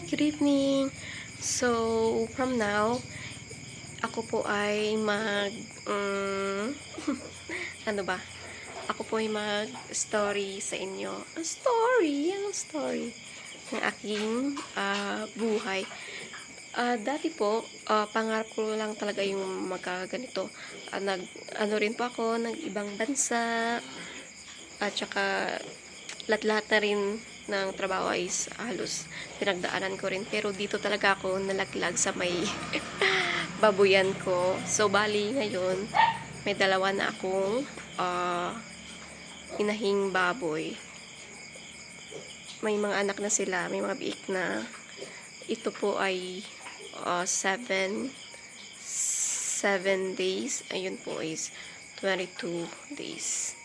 Good evening. So, from now, ako po ay ano ba? Ako po ay mag-story sa inyo. Ang story ng aking buhay. Dati po, pangarap ko lang talaga yung magkaganito. Ano rin po ako ng ibang bansa, at saka lahat-lahat na rin ng trabaho ay halos pinagdaanan ko rin. Pero dito talaga ako nalaglag sa may babuyan ko. So, bali ngayon, may dalawa na akong inahing baboy. May mga anak na sila, may mga biik na. Ito po ay 7 days. Ayun po is 22 days.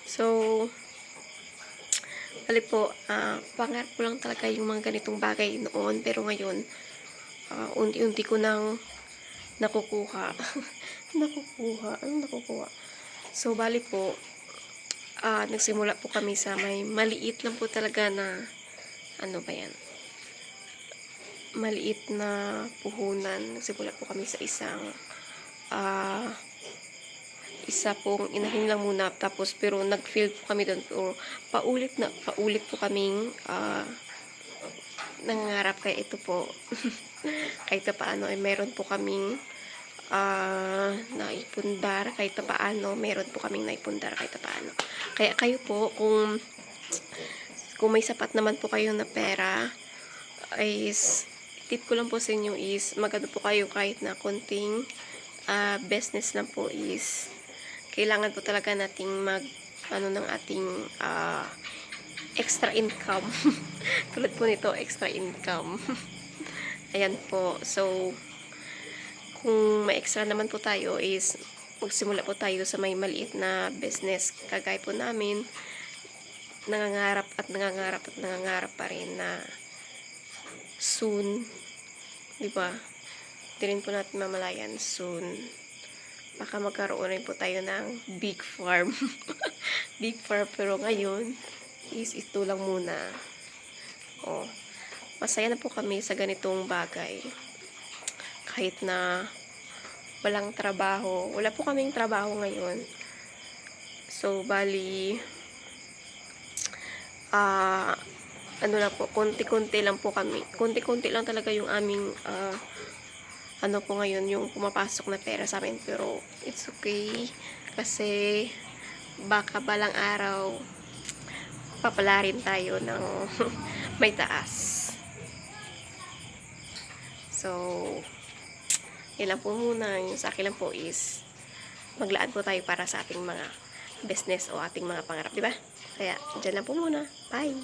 So, bali po, pangarap ko lang talaga yung mga ganitong bagay noon. Pero ngayon, unti-unti ko nang nakukuha. Nakukuha? So, bali po, nagsimula po kami sa may maliit lang po talaga na, ano ba yan? Maliit na puhunan. Nagsimula po kami sa isa pong inahin lang muna, tapos pero nag-feel po kami doon, or paulit po kaming nangangarap. Kaya ito po kahit paano ay meron po kaming naipundar, kahit paano meron po kaming naipundar kahit paano. Kaya kayo po, kung may sapat naman po kayo na pera, is tip ko lang po sa inyo is magano po kayo kahit na konting business lang po. Is kailangan po talaga nating ng ating extra income. Tulad po nito, extra income. Ayan po. So, kung may extra naman po tayo is magsimula po tayo sa may maliit na business. Kagaya po namin, nangangarap pa rin na soon, di ba? Hindi rin po natin mamalayan soon. Baka magkaroon rin po tayo ng big farm. Big farm, pero ngayon is ito lang muna. Masaya na po kami sa ganitong bagay. Kahit na walang trabaho. Wala po kaming trabaho ngayon. So, bali, ano lang po, konti-konti lang po kami. Konti-konti lang talaga yung aming ano po ngayon, yung pumapasok na pera sa amin. Pero it's okay, kasi baka balang araw papalarin tayo ng may taas. So, yun lang po muna. Yung sa akin lang po is maglaan po tayo para sa ating mga business o ating mga pangarap, di ba? Kaya dyan lang po muna. Bye!